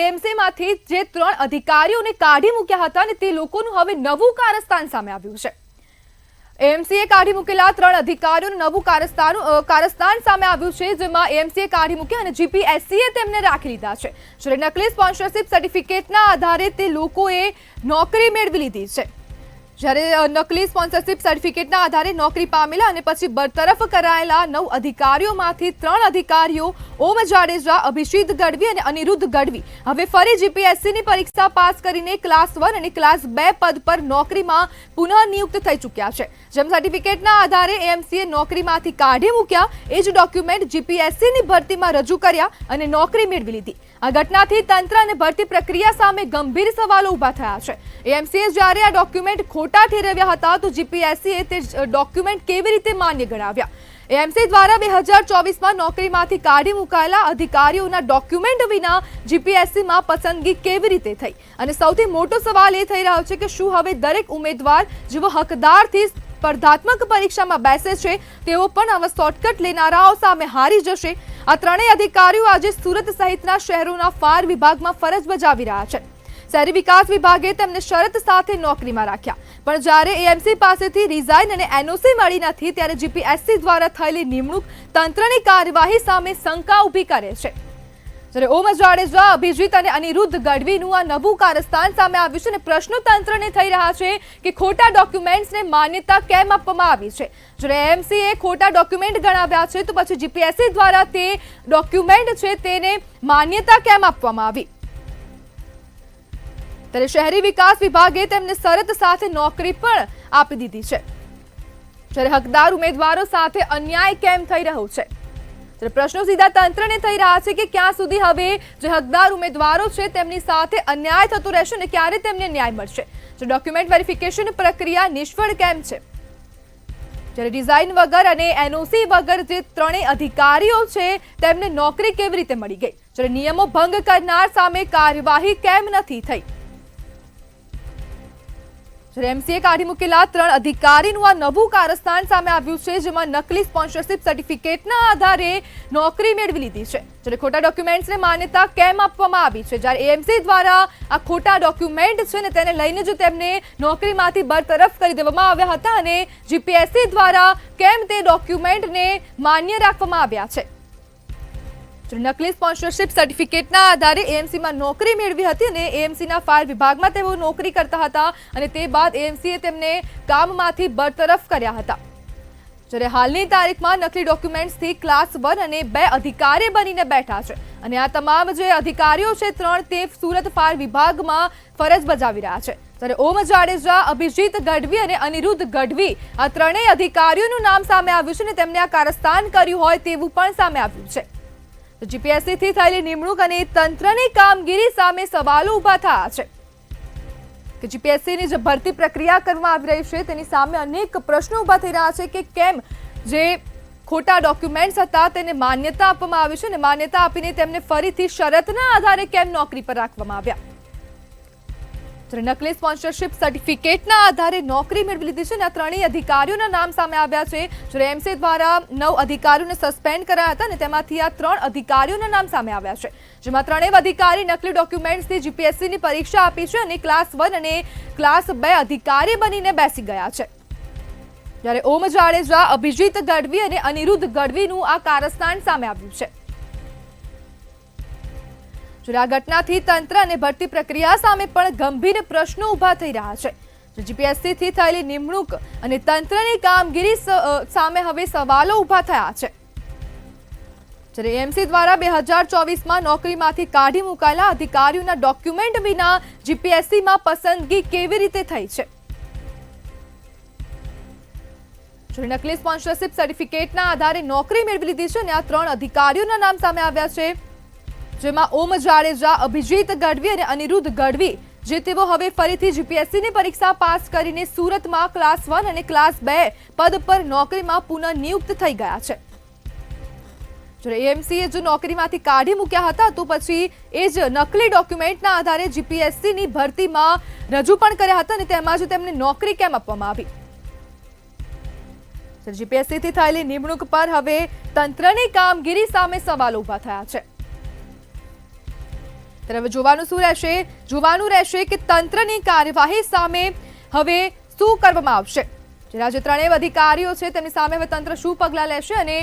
એએમસીમાંથી જે 3 અધિકારીઓને કાઢી મૂક્યા હતા અને તે લોકોનું હવે નવું કારસ્તાન સામે આવ્યું છે। એએમસીએ કાઢી મૂકેલા 3 અધિકારીઓનું નવું કારસ્તાન સામે આવ્યું છે, જેમાં એએમસીએ કાઢી મૂક્યા અને જીપીએસસીએ તેમને રાખી લીધા છે। જ્યારે નકલી સ્પોન્સરશિપ સર્ટિફિકેટના આધારે તે લોકોએ નોકરી મેળવી લીધી છે। જ્યારે નકલી સ્પોન્સરશિપ સર્ટિફિકેટના આધારે નોકરી પામેલા અને પછી બરતરફ કરાયેલા 9 અધિકારીઓમાંથી 3 અધિકારીઓ ઓમ જાડેજા, અભિષિત ગઢવી અને અનિરુદ્ધ ગઢવી હવે ફરી જીપીએસસીની પરીક્ષા પાસ કરીને ક્લાસ 1 અને ક્લાસ 2 પદ પર નોકરીમાં પુનઃ નિયુક્ત થઈ ચૂક્યા છે। જેમ સર્ટિફિકેટના આધારે એએમસીએ નોકરીમાંથી કાઢી મૂક્યા, એ જ ડોક્યુમેન્ટ જીપીએસસીની ભરતીમાં રજૂ કર્યા અને નોકરી મેળવી લીધી। આ ઘટનાથી તંત્ર અને ભરતી પ્રક્રિયા સામે ગંભીર સવાલો ઊભા થયા છે। એએમસીએ જ્યારે આ ડોક્યુમેન્ટ ખોટા ઠેરવ્યા હતા તો જીપીએસસીએ તે ડોક્યુમેન્ટ કેવી રીતે માન્ય ગણાવ્યા? એએમસી દ્વારા 2024માં નોકરીમાંથી કાઢી મુકાયેલા અધિકારીઓના ડોક્યુમેન્ટ વિના જીપીએસસીમાં પસંદગી કેવી રીતે થઈ? અને સૌથી મોટો સવાલ એ થઈ રહ્યો છે કે શું હવે દરેક ઉમેદવાર જેવો હકદારથી સ્પર્ધાત્મક પરીક્ષામાં બેસે છે તેઓ પણ આવા શોર્ટકટ લેનારાઓ સામે હારી જશે? આ ત્રણેય અધિકારીઓ આજે સુરત સહિતના શહેરોના ફાયર વિભાગમાં ફરજ બજાવી રહ્યા છે। શહેરી વિકાસ વિભાગે તેમને શરત સાથે નોકરીમાં રાખ્યા, પણ જ્યારે એએમસી પાસેથી રિઝાઇન અને એનઓસી મળી નથી ત્યારે જીપીએસસી દ્વારા થયેલી નિમણૂક તંત્રની કાર્યવાહી સામે શંકા ઊભી કરે છે। જ્યારે ઓમ જાડેજા, અભિજીત અને અનિરુદ્ધ ગઢવીનું આ નવું કારસ્તાન સામે આવ્યું છે અને પ્રશ્નો તંત્રને થઈ રહ્યા છે કે ખોટા ડોક્યુમેન્ટ્સને માન્યતા કેમ આપવામાં આવી છે? જ્યારે એએમસીએ ખોટા ડોક્યુમેન્ટ ગણાવ્યા છે તો પછી જીપીએસસી દ્વારા તે ડોક્યુમેન્ટ છે તેને માન્યતા કેમ આપવામાં આવી? ત્યારે શહેરી વિકાસ વિભાગે તેમને શરત સાથે નોકરી પણ આપી દીધી છે। જ્યારે હકદાર ઉમેદવારો સાથે અન્યાય કેમ થઈ રહ્યો છે? ત્યારે પ્રશ્નો સીધા તંત્રને થઈ રહ્યા છે કે ક્યાં સુધી હવે જે હકદાર ઉમેદવારો છે તેમની સાથે અન્યાય થતો રહેશે અને ક્યારે તેમને ન્યાય મળશે? જો ડોક્યુમેન્ટ વેરિફિકેશન પ્રક્રિયા નિષ્ફળ કેમ છે? જ્યારે ડિઝાઇન વગર અને એનઓસી વગર જે ત્રણેય અધિકારીઓ છે તેમને નોકરી કેવી રીતે મળી ગઈ? જ્યારે નિયમો ભંગ કરનાર સામે કાર્યવાહી કેમ નથી થઈ? જ્યારે એમસીએ કાઢી મૂકેલા 3 અધિકારીનું આ નવું કારસ્તાન સામે આવ્યું છે, જેમાં નકલી સ્પોન્સરશિપ સર્ટિફિકેટના આધારે નોકરી મેળવી લીધી છે। જ્યારે ખોટા ડોક્યુમેન્ટ્સને માન્યતા કેમ આપવામાં આવી છે? જ્યારે એએમસી દ્વારા આ ખોટા ડોક્યુમેન્ટ છે ને તેને લઈને જ તેમને નોકરીમાંથી બરતરફ કરી દેવામાં આવ્યા હતા અને જીપીએસસી દ્વારા કેમ તે ડોક્યુમેન્ટને માન્ય રાખવામાં આવ્યા છે? નકલી સ્પોન્સરશિપ સર્ટિફિકેટના આધારે એએમસીમાં નોકરી મેળવી હતી અને એએમસીના ફાયર વિભાગમાં તેઓ નોકરી કરતા હતા અને તે બાદ એએમસીએ તેમને કામમાંથી બરતરફ કર્યા હતા। જ્યારે હાલની તારીખમાં નકલી ડોક્યુમેન્ટ્સથી ક્લાસ 1 અને 2 અધિકારી બનીને બેઠા છે અને આ તમામ જે અધિકારીઓ છે 3 તે સુરત ફાયર વિભાગમાં ફરજ બજાવી રહ્યા છે। ત્યારે ઓમ જાડેજા, અભિજીત ગઢવી અને અનિરુદ્ધ ગઢવી આ ત્રણેય અધિકારીઓનું નામ સામે આવ્યું છે અને તેમને આ કારસ્તાન કર્યું હોય તેવું પણ સામે આવ્યું છે। જીપીએસસીથી થયેલી નિમણૂક અને તંત્રની કામગીરી સામે સવાલો ઊભા થયા છે કે જીપીએસસીની જે ભરતી પ્રક્રિયા કરવામાં આવી રહી છે તેની સામે અનેક પ્રશ્નો ઊભા થઈ રહ્યા છે કે કેમ જે ખોટા ડોક્યુમેન્ટ્સ હતા તેને માન્યતા આપવામાં આવી છે અને માન્યતા આપીને તેમને ફરીથી શરતના આધારે કેમ નોકરી પર રાખવામાં આવ્યા? નકલી સ્પોન્સરશિપ સર્ટિફિકેટના આધારે નોકરી મેળવી લીધી છે અને આ ત્રણેય અધિકારીઓના નામ સામે આવ્યા છે। જ્યારે એમસી દ્વારા 9 અધિકારીઓને સસ્પેન્ડ કરાયા હતા અને તેમાંથી આ 3 અધિકારીઓના નામ સામે આવ્યા છે, જેમાં ત્રણેય અધિકારી નકલી ડોક્યુમેન્ટ્સથી જીપીએસસીની પરીક્ષા આપી છે અને ક્લાસ 1 અને ક્લાસ 2 અધિકારી બનીને બેસી ગયા છે। જ્યારે ઓમ જાડેજા, અભિજીત ગઢવી અને અનિરુદ્ધ ગઢવીનું આ કારસ્તાન સામે આવ્યું છે। જ્યારે આ ઘટનાથી તંત્ર અને ભરતી પ્રક્રિયા સામે પણ ગંભીર પ્રશ્નો ઊભા થઈ રહ્યા છે। જીપીએસસીથી થયેલી નિમણૂક અને તંત્રની કામગીરી સામે હવે સવાલો ઊભા થયા છે। જ્યારે એએમસી દ્વારા 2024માં નોકરીમાંથી કાઢી મુકાયેલા અધિકારીઓના ડોક્યુમેન્ટ વિના જીપીએસસીમાં પસંદગી કેવી રીતે થઈ છે? નકલી સ્પોન્સરશિપ સર્ટિફિકેટના આધારે નોકરી મેળવી લીધી છે અને આ 3 અધિકારીઓના નામ સામે આવ્યા છે, જેમાં ઓમ જાડેજા, અભિજીત ગઢવી અને અનિરુદ્ધ ગઢવી જે તેઓ હવે ફરીથી જીપીએસસીની પરીક્ષા પાસ કરીને સુરતમાં ક્લાસ 1 અને ક્લાસ 2 પદ પર નોકરીમાં પુનઃ નિયુક્ત થઈ ગયા છે। જ્યારે એએમસીએ જો નોકરીમાંથી કાઢી મૂક્યા હતા તો પછી એ જ નકલી ડોક્યુમેન્ટના આધારે જીપીએસસીની ભરતીમાં રજૂ પણ કર્યા હતા અને તેમાં જ તેમને નોકરી કેમ આપવામાં આવી? જીપીએસસીથી થયેલી નિમણૂક પર હવે તંત્રની કામગીરી સામે સવાલો ઊભા થયા છે। ત્યારે હવે જોવાનું રહેશે કે તંત્રની કાર્યવાહી સામે હવે શું કરવામાં આવશે। જે ત્રણેય અધિકારીઓ છે તેમની સામે હવે તંત્ર શું પગલાં લેશે અને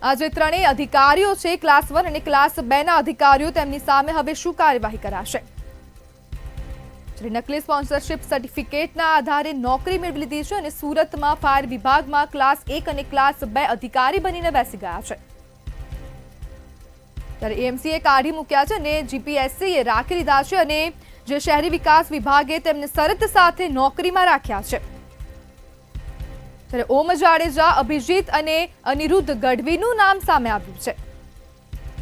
આ જે ત્રણેય અધિકારીઓ છે ક્લાસ 1 અને ક્લાસ 2 ના અધિકારીઓ તેમની સામે હવે શું કાર્યવાહી કરાશે। નકલી સ્પોન્સરશિપ સર્ટિફિકેટના આધારે નોકરી મેળવી લીધી છે અને સુરતમાં ફાયર વિભાગમાં ક્લાસ 1 અને ક્લાસ 2 અધિકારી બનીને બેસી ગયા છે। ત્યારે એએમસીએ કાઢી મૂક્યા છે અને જીપીએસસીએ રાખી લીધા છે અને જે શહેરી વિકાસ વિભાગે તેમને શરત સાથે નોકરીમાં રાખ્યા છે। ત્યારે ઓમ જાડેજા, અભિજીત અને અનિરુદ્ધ ગઢવીનું નામ સામે આવ્યું છે।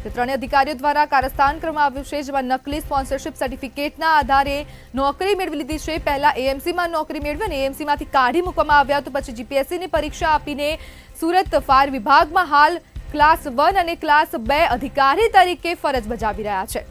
તે ત્રણેય અધિકારીઓ દ્વારા કારસ્તાન કરવામાં આવ્યું છે, જેમાં નકલી સ્પોન્સરશિપ સર્ટિફિકેટના આધારે નોકરી મેળવી લીધી છે। પહેલા એએમસીમાં નોકરી મેળવી અને એએમસીમાંથી કાઢી મૂકવામાં આવ્યા, તો પછી જીપીએસસીની પરીક્ષા આપીને સુરત ફાયર વિભાગમાં હાલ ક્લાસ 1 અને ક્લાસ 2 અધિકારી તરીકે ફરજ બજાવી રહ્યા છે।